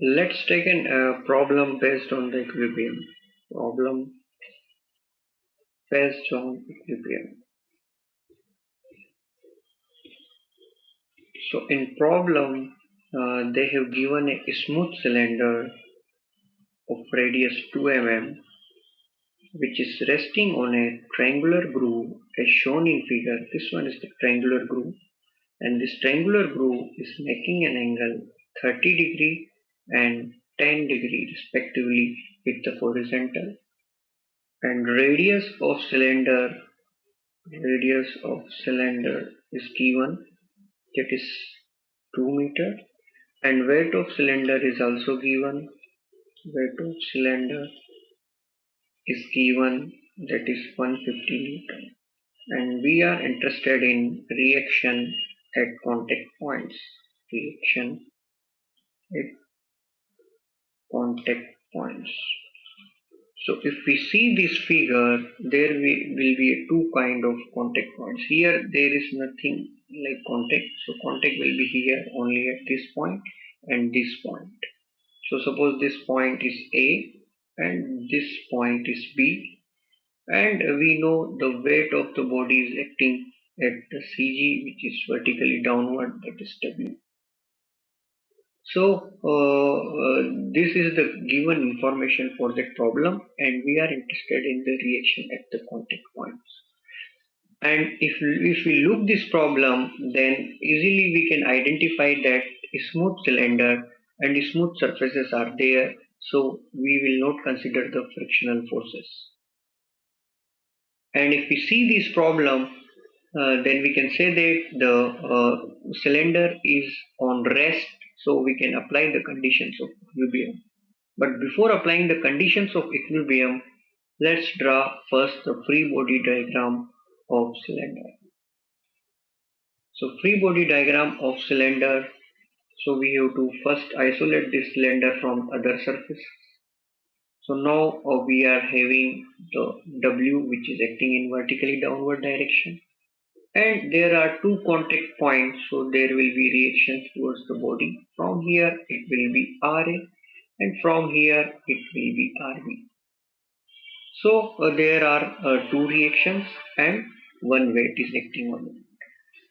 Let's take a problem based on the equilibrium. Problem based on equilibrium. So in problem, they have given a smooth cylinder of radius 2 mm, which is resting on a triangular groove as shown in figure. This one is the triangular groove, and this triangular groove is making an angle 30° and 10° respectively with the horizontal. And radius of cylinder is given, that is 2 meter, and weight of cylinder is also given. Weight of cylinder is given, that is 150 Newton. And we are interested in reaction at contact points. Reaction at contact points. So if we see this figure, there will be two kind of contact points. Here there is nothing like contact. So contact will be here only at this point and this point. So suppose this point is A and this point is B, and we know the weight of the body is acting at the CG, which is vertically downward, that is W. So this is the given information for that problem, and we are interested in the reaction at the contact points. And if we look this problem, then easily we can identify that a smooth cylinder and smooth surfaces are there, so we will not consider the frictional forces. And if we see this problem, then we can say that the cylinder is on rest, so we can apply the conditions of equilibrium. But before applying the conditions of equilibrium, let's draw first the free body diagram of cylinder. So free body diagram of cylinder, so we have to first isolate this cylinder from other surface. So now we are having the W, which is acting in vertically downward direction. And there are two contact points, so there will be reactions towards the body. From here it will be RA, and from here it will be RB. So there are two reactions and one weight is acting on it.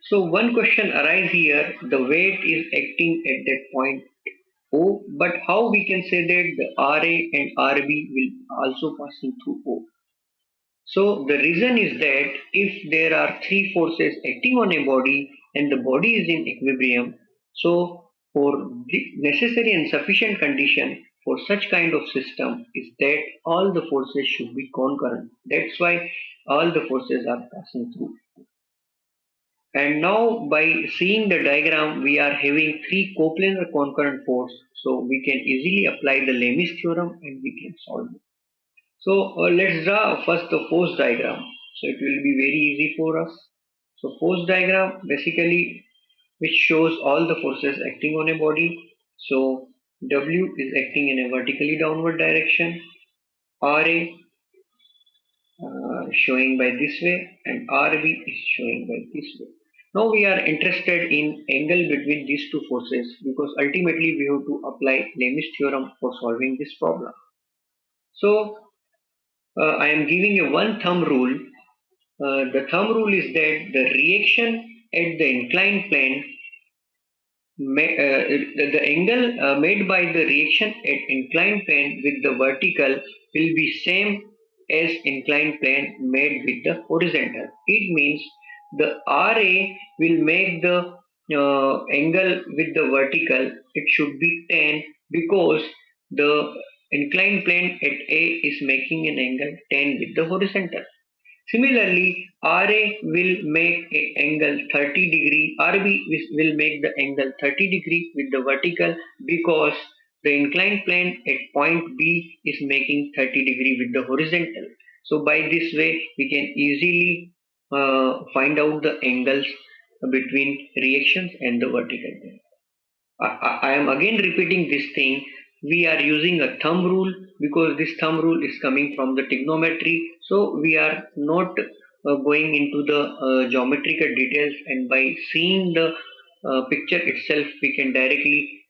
So one question arises here, the weight is acting at that point O, but how we can say that the RA and RB will also passing through O? So the reason is that if there are three forces acting on a body and the body is in equilibrium, so for the necessary and sufficient condition for such kind of system is that all the forces should be concurrent. That's why all the forces are passing through. And now by seeing the diagram, we are having three coplanar concurrent force. So we can easily apply the Lami's theorem and we can solve it. So let's draw first the force diagram. So it will be very easy for us. So force diagram basically which shows all the forces acting on a body. So W is acting in a vertically downward direction. RA showing by this way and RB is showing by this way. Now we are interested in angle between these two forces because ultimately we have to apply Lami's theorem for solving this problem. So I am giving you one thumb rule. The thumb rule is that the reaction at the inclined plane, the angle made by the reaction at inclined plane with the vertical will be same as inclined plane made with the horizontal. It means the RA will make the angle with the vertical, it should be 10 because the inclined plane at A is making an angle 10 with the horizontal. Similarly, RA will make an angle 30°, RB will make the angle 30° with the vertical because the inclined plane at point B is making 30° with the horizontal. So by this way, we can easily find out the angles between reactions and the vertical plane. I am again repeating this thing. We are using a thumb rule because this thumb rule is coming from the trigonometry. So we are not going into the geometrical details, and by seeing the picture itself, we can directly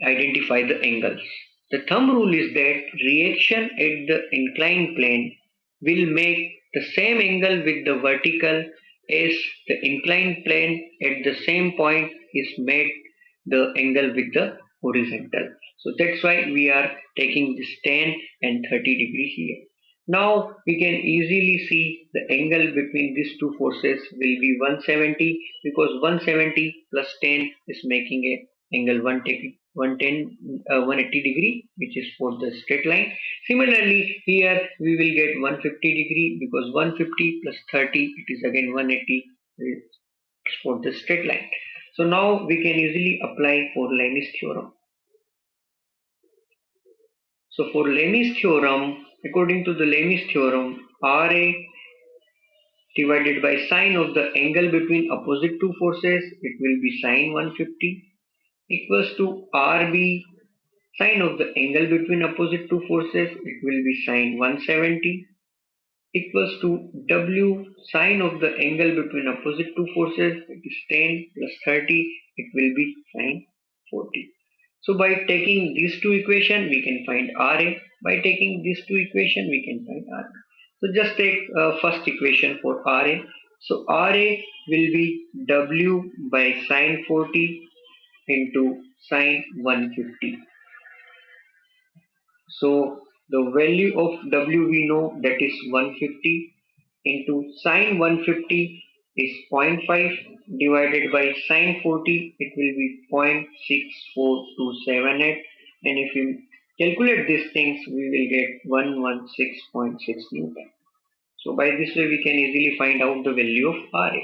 identify the angles. The thumb rule is that reaction at the inclined plane will make the same angle with the vertical as the inclined plane at the same point is made the angle with the horizontal. So that's why we are taking this 10 and 30 degree here. Now we can easily see the angle between these two forces will be 170 because 170 plus 10 is making a angle 180 degree, which is for the straight line. Similarly here we will get 150 degree because 150 plus 30 it is again 180 for the straight line. So now we can easily apply for Lami's theorem. So for Lami's theorem, according to the Lami's theorem, RA divided by sine of the angle between opposite two forces, it will be sine 150 equals to RB sine of the angle between opposite two forces, it will be sine 170 equals to W sine of the angle between opposite two forces, it is 10 plus 30, it will be sine 40. So by taking these two equations, we can find RA. By taking these two equations, we can find RB. So just take first equation for RA. So RA will be W by sine 40 into sine 150. So the value of W we know, that is 150 into sine 150 is 0.5 divided by sine 40, it will be 0.64278, and if you calculate these things we will get 116.6 Newton. So by this way we can easily find out the value of RA.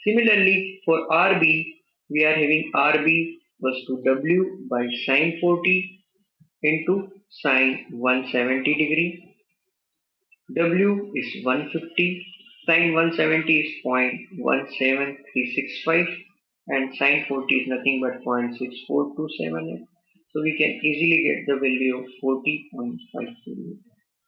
Similarly for RB, we are having RB was to W by sine 40 into sine 170 degree. W is 150, sine 170 is 0.17365 and sine 40 is nothing but 0.64278. So we can easily get the value of 40.52.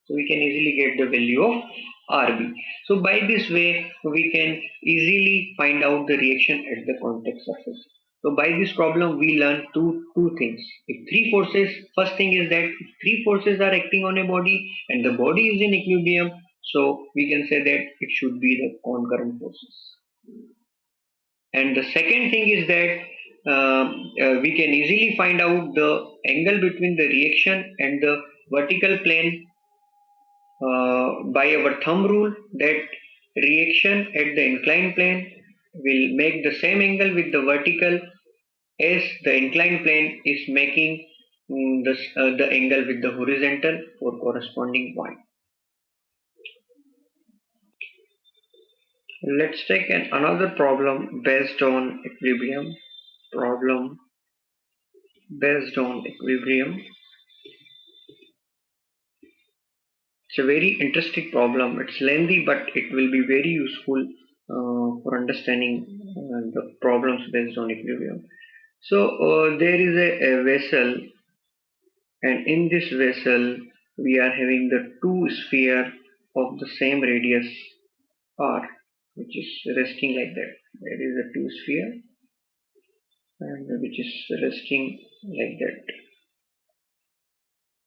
So we can easily get the value of RB. So by this way we can easily find out the reaction at the contact surface. So by this problem we learn two things. If three forces, first thing is that if three forces are acting on a body and the body is in equilibrium, so we can say that it should be the concurrent forces. And the second thing is that we can easily find out the angle between the reaction and the vertical plane by our thumb rule, that reaction at the inclined plane will make the same angle with the vertical as the inclined plane is making the angle with the horizontal for corresponding point. Let's take another problem based on equilibrium. Problem based on equilibrium. It's a very interesting problem. It's lengthy, but it will be very useful for understanding the problems based on equilibrium. So there is a vessel, and in this vessel we are having the two spheres of the same radius r, which is resting like that. There is a two sphere and which is resting like that.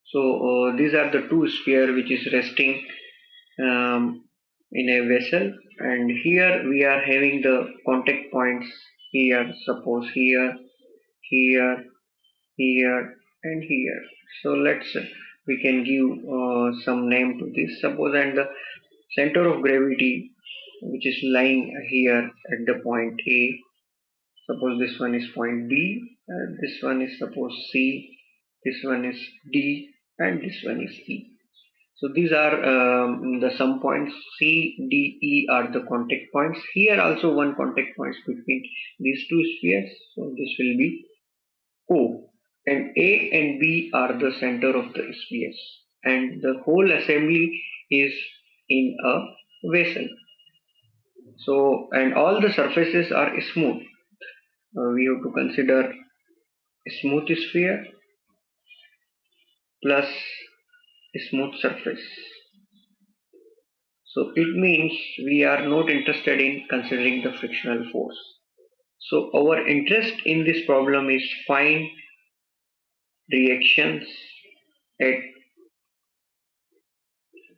So these are the two sphere which is resting in a vessel, and here we are having the contact points here, suppose here, here, here and here. So we can give some name to this. Suppose and the center of gravity which is lying here at the point A. Suppose this one is point B, this one is suppose C, this one is D, and this one is E. So these are the sum points. C, D, E are the contact points. Here also one contact points between these two spheres. So this will be O. And A and B are the center of the spheres. And the whole assembly is in a vessel. So, and all the surfaces are smooth. We have to consider a smooth sphere plus a smooth surface. So it means we are not interested in considering the frictional force. So our interest in this problem is find reactions at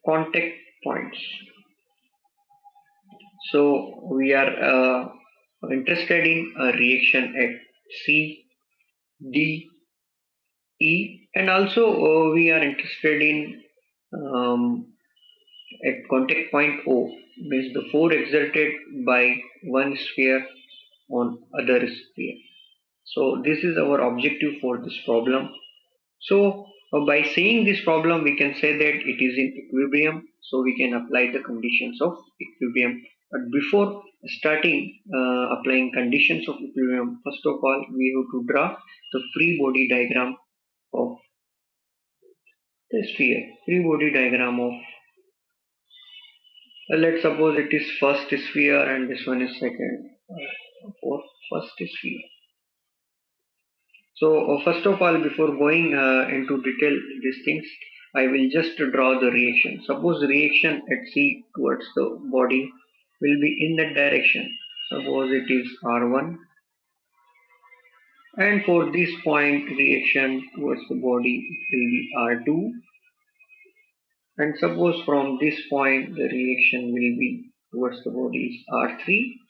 contact points. So we are interested in a reaction at C, D, E, and also we are interested in at contact point O, means the force exerted by one sphere on other sphere. So this is our objective for this problem. So by seeing this problem, we can say that it is in equilibrium. So we can apply the conditions of equilibrium. But before starting applying conditions of equilibrium, first of all, we have to draw the free body diagram of the sphere. Free body diagram of, let's suppose it is first sphere and this one is second for first sphere. So first of all, before going into detail these things, I will just draw the reaction. Suppose reaction at C towards the body will be in that direction. Suppose it is R1, and for this point reaction towards the body it will be R2, and suppose from this point the reaction will be towards the body is R3.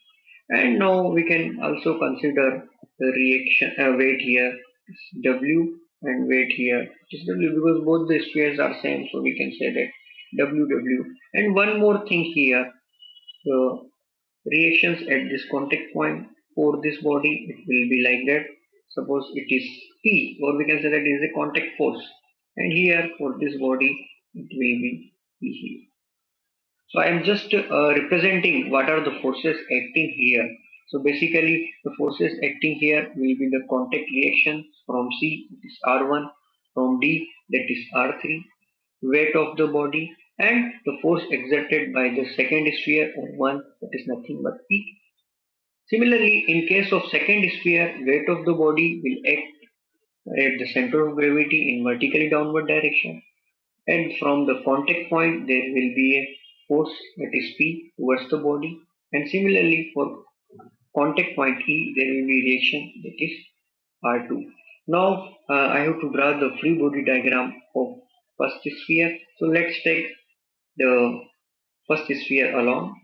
And now we can also consider the reaction weight here is W and weight here is W, because both the spheres are same, so we can say that WW. And one more thing here, the reactions at this contact point for this body, it will be like that. Suppose it is P, or we can say that it is a contact force, and here for this body it will be P here. So I am just representing what are the forces acting here. So basically the forces acting here will be the contact reaction from C, that is R1, from D, that is R3, weight of the body, and the force exerted by the second sphere or one, that is nothing but P. Similarly, in case of second sphere, weight of the body will act at the center of gravity in vertically downward direction, and from the contact point there will be a force, that is P, towards the body, and similarly for contact point E there will be reaction, that is R2. Now I have to draw the free body diagram of first sphere. So let's take the first sphere along.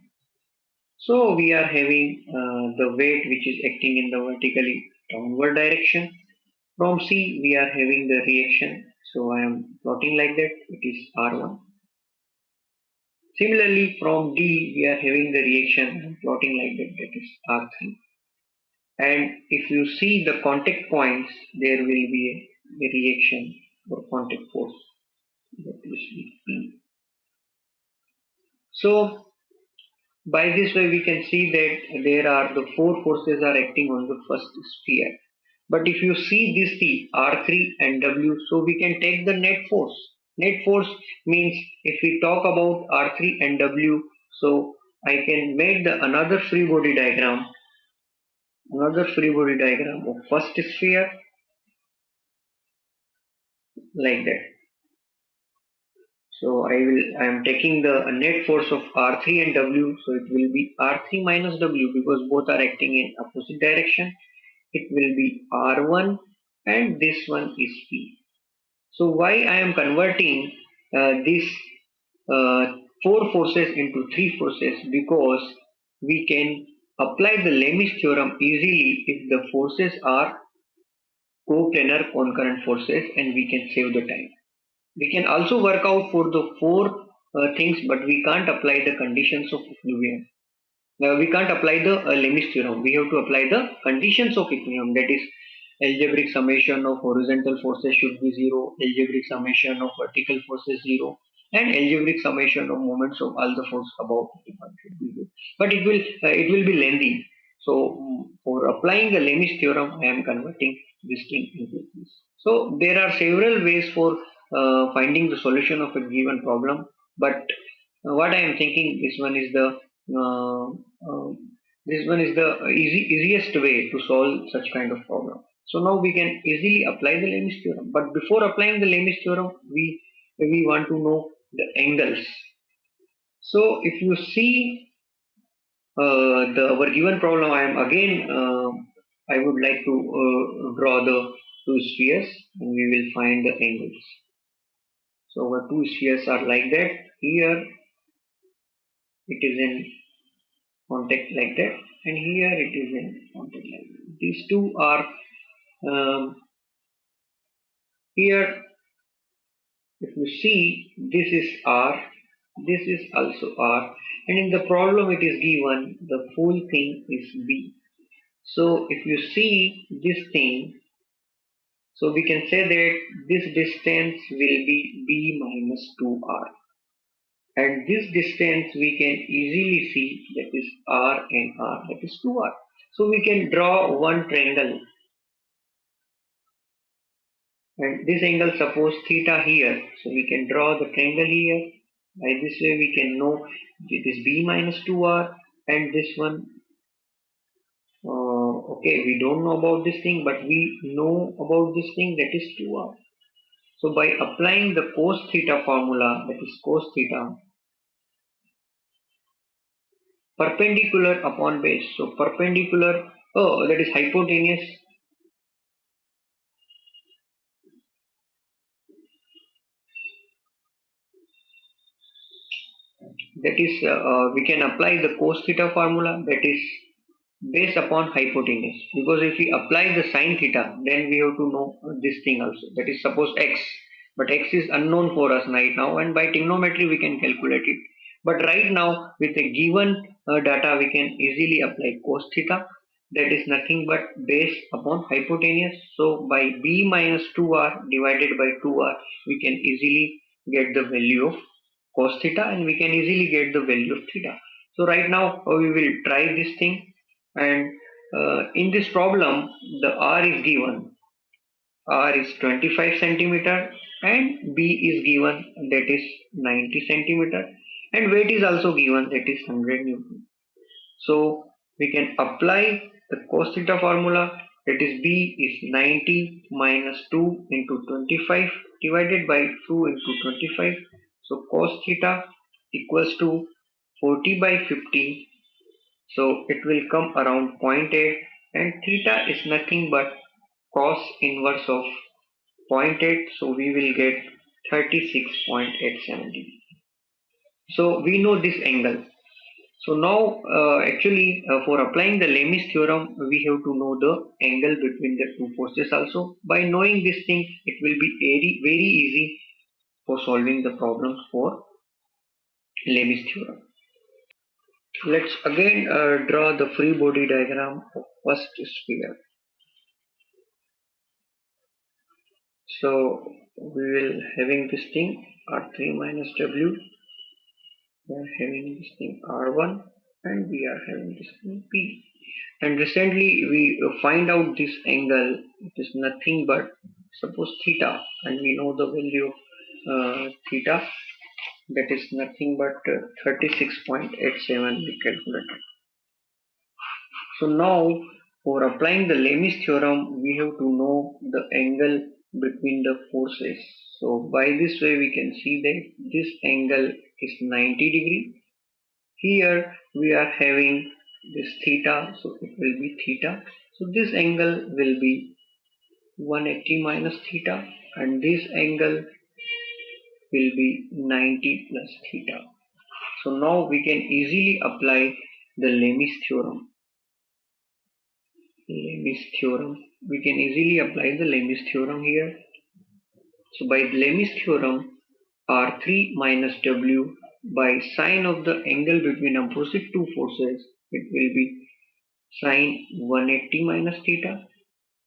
So we are having the weight which is acting in the vertically downward direction. From C we are having the reaction, so I am plotting like that, it is R1. Similarly, from D, we are having the reaction and plotting like that, that is R3. And if you see the contact points, there will be a reaction or contact force, that is P. So, by this way, we can see that there are the four forces are acting on the first sphere. But if you see this T, R3 and W, so we can take the net force. Net force means if we talk about R3 and W, so I can make the another free body diagram of first sphere like that. So I am taking the net force of R3 and W, so it will be R3 minus W, because both are acting in opposite direction. It will be R1 and this one is P. So why I am converting these four forces into three forces? Because we can apply the Lami's theorem easily if the forces are coplanar concurrent forces, and we can save the time. We can also work out for the four things, but we can't apply the conditions of equilibrium. We can't apply the Lami's theorem. We have to apply the conditions of equilibrium, that is algebraic summation of horizontal forces should be 0, algebraic summation of vertical forces 0, and algebraic summation of moments of all the force above 51 should be 0. But it will be lengthy. So for applying the Lami's theorem, I am converting this thing into this. So there are several ways for finding the solution of a given problem, but what I am thinking, uh, uh, this one is the easiest way to solve such kind of problem. So now we can easily apply the Lami's theorem. But before applying the Lami's theorem, we want to know the angles. So if you see our given problem, I would like to draw the two spheres and we will find the angles. So our two spheres are like that. Here it is in contact like that, and here it is in contact like that. These two are here. If you see, this is R, this is also R, and in the problem it is given the full thing is B. So if you see this thing, so we can say that this distance will be B minus 2R. And this distance we can easily see, that is R and R, that is 2R. So we can draw one triangle, and this angle suppose theta here, so we can draw the triangle here. By this way we can know it is B minus 2R, and this one, okay, we don't know about this thing, but we know about this thing, that is 2R. So by applying the cos theta formula, that is cos theta perpendicular upon base, so perpendicular, oh, that is hypotenuse, that is we can apply the cos theta formula, that is based upon hypotenuse, because if we apply the sine theta, then we have to know this thing also, that is suppose x, but x is unknown for us right now, and by trigonometry we can calculate it. But right now with a given data we can easily apply cos theta, that is nothing but based upon hypotenuse. So by b minus 2r divided by 2r we can easily get the value of cos theta, and we can easily get the value of theta. So right now we will try this thing, and in this problem the r is given, r is 25 centimeter, and b is given, that is 90 centimeter, and weight is also given, that is 100 newton. So we can apply the cos theta formula, that is b is 90 minus 2 into 25 divided by 2 into 25. So cos theta equals to 40 by 50. So it will come around zero point 0.8, and theta is nothing but cos inverse of 0.8. So we will get 36.87 degree. So we know this angle. So now actually for applying the Lami's theorem we have to know the angle between the two forces also. By knowing this thing it will be very easy for solving the problems for Lami's theorem. Let's again draw the free body diagram of first sphere. So we will having this thing R3 minus W, we are having this thing R1, and we are having this thing P. And recently we find out this angle, it is nothing but suppose theta, and we know the value of theta, that is nothing but 36.87 we calculated. So now for applying the Lami's theorem we have to know the angle between the forces. So by this way we can see that this angle is 90 degree. Here we are having this theta, so it will be theta. So this angle will be 180 minus theta, and this angle will be 90 plus theta. So now we can easily apply the Lami's theorem. We can easily apply the Lami's theorem here. So by Lami's theorem, R3 minus W by sine of the angle between opposite two forces, it will be sine 180 minus theta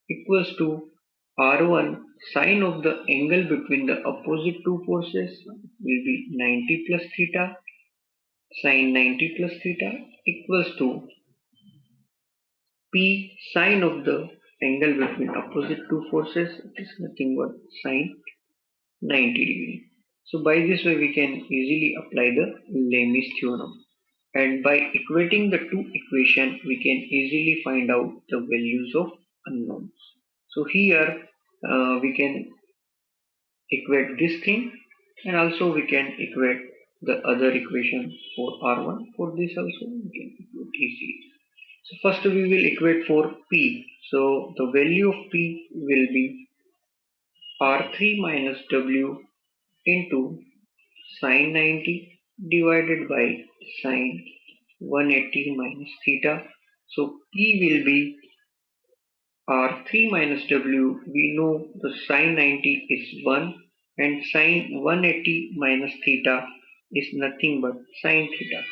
equals to R1 sine of the angle between the opposite two forces will be 90 plus theta, sine 90 plus theta equals to P sine of the angle between opposite two forces, it is nothing but sine 90 degree. So by this way we can easily apply the Lami's theorem, and by equating the two equations we can easily find out the values of unknowns. So here we can equate this thing, and also we can equate the other equation for R1. For this also we can equate easily. So first we will equate for P. So the value of P will be R3 minus W into sine 90 divided by sine 180 minus theta. So P will be R3 minus W. We know the sine 90 is 1 and sine 180 minus theta is nothing but sine theta.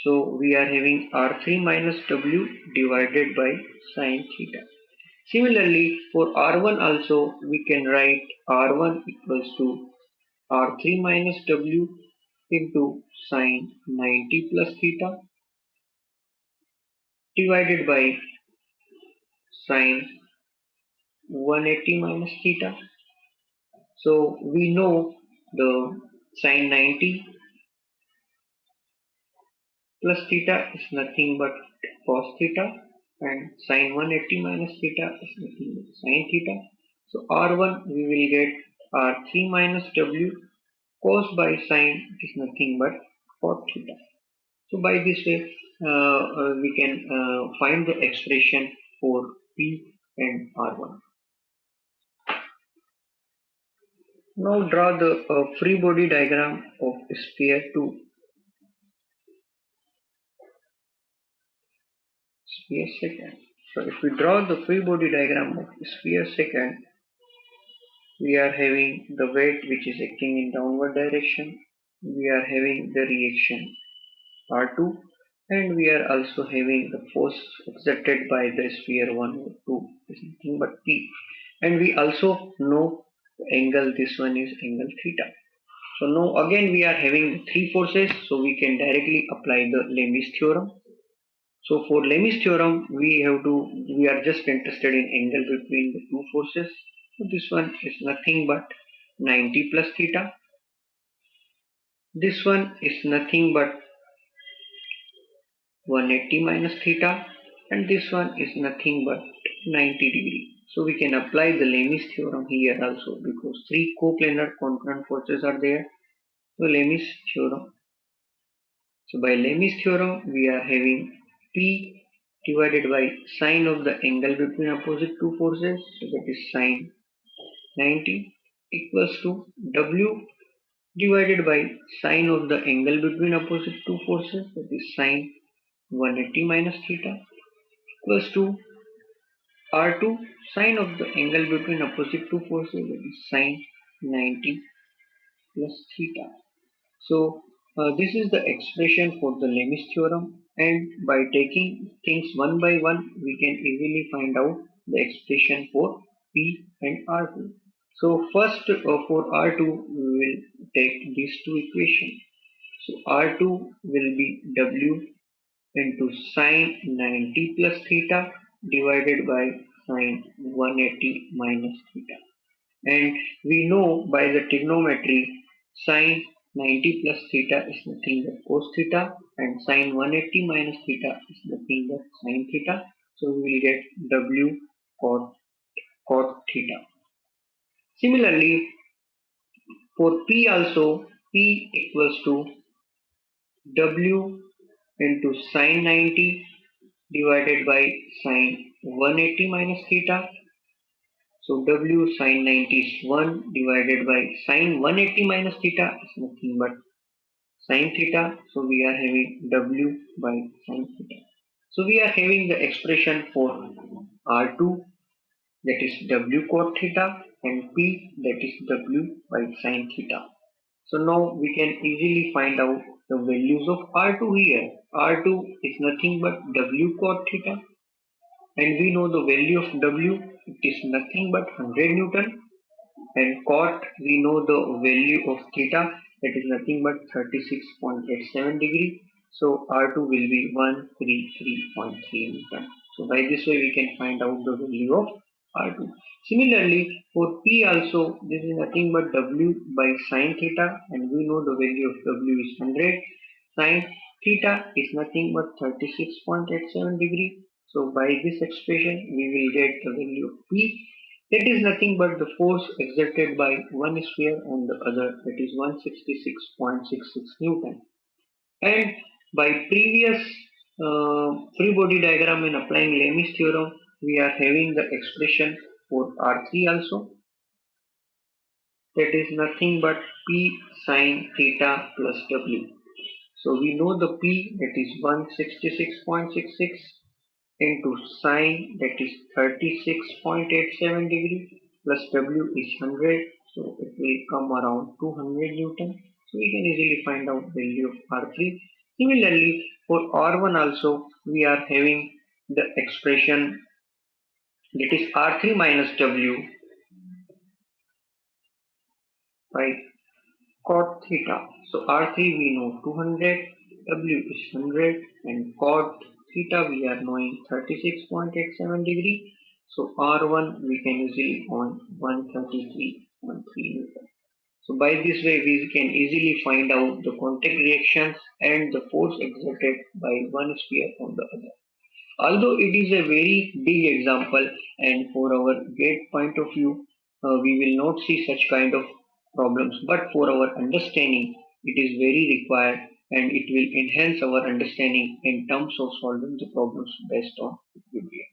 So we are having R3 minus W divided by sine theta. Similarly, for R1 also we can write R1 equals to R3 minus W into sine 90 plus theta divided by sine 180 minus theta. So we know the sine 90 plus theta is nothing but cos theta and sine 180 minus theta is nothing but sine theta. So R1 we will get R3 minus W cos by sine is nothing but cot theta. So by this way we can find the expression for P and R1. Now draw the free body diagram of sphere 2. Sphere second. So if we draw the free body diagram of sphere second, we are having the weight which is acting in downward direction. We are having the reaction R2 and we are also having the force exerted by the sphere 1 or 2 is nothing but P. And we also know the angle, this one is angle theta. So now again we are having three forces, so we can directly apply the Lami's theorem. So for Lami's theorem, we are just interested in angle between the two forces. So this one is nothing but 90 plus theta. This one is nothing but 180 minus theta. And this one is nothing but 90 degree. So we can apply the Lami's theorem here also because three coplanar concurrent forces are there. So Lami's theorem. So by Lami's theorem, we are having P divided by sine of the angle between opposite two forces, so that is sine 90 equals to W divided by sine of the angle between opposite two forces, that is sine 180 minus theta equals to R2 sine of the angle between opposite two forces, that is sine 90 plus theta. So this is the expression for the Lami's theorem, and by taking things one by one we can easily find out the expression for P and R2. So first for R2 we will take these two equations. So R2 will be W into sine 90 plus theta divided by sine 180 minus theta. And we know by the trigonometry sine 90 plus theta is nothing but cos theta and sine 180 minus theta is nothing but sine theta. So we will get W cot theta. Similarly, for P also, P equals to W into sine 90 divided by sine 180 minus theta. So W sine 90 is 1 divided by sine 180 minus theta is nothing but sine theta. So we are having W by sine theta. So we are having the expression for R2, that is W cot theta, and P, that is W by sine theta. So now we can easily find out the values of R2 here. R2 is nothing but W cot theta, and we know the value of W, it is nothing but 100 Newton, and cot we know the value of theta, that is nothing but 36.87 degree. So R2 will be 133.3 Newton. So by this way we can find out the value of R2. Similarly for P also, this is nothing but W by sine theta, and we know the value of W is 100. Sine theta is nothing but 36.87 degree. So by this expression we will get the value of P, that is nothing but the force exerted by one sphere on the other, that is 166.66 Newton. And by previous Free body diagram and applying Lami's theorem, we are having the expression for R3 also. That is nothing but P sine theta plus W. So we know the P, that is 166.66, into sine, that is 36.87 degree, plus W is 100, so it will come around 200 Newton. So we can easily find out value of R3. Similarly, for R1 also we are having the expression, that is R3 minus W by cot theta. So R3 we know 200, W is 100, and cot theta we are knowing 36.87 degree. So R1 we can easily find 133.3 Newton. So by this way we can easily find out the contact reactions and the force exerted by one sphere on the other. Although it is a very big example, and for our GATE point of view, we will not see such kind of problems, but for our understanding, it is very required, and it will enhance our understanding in terms of solving the problems based on equilibrium.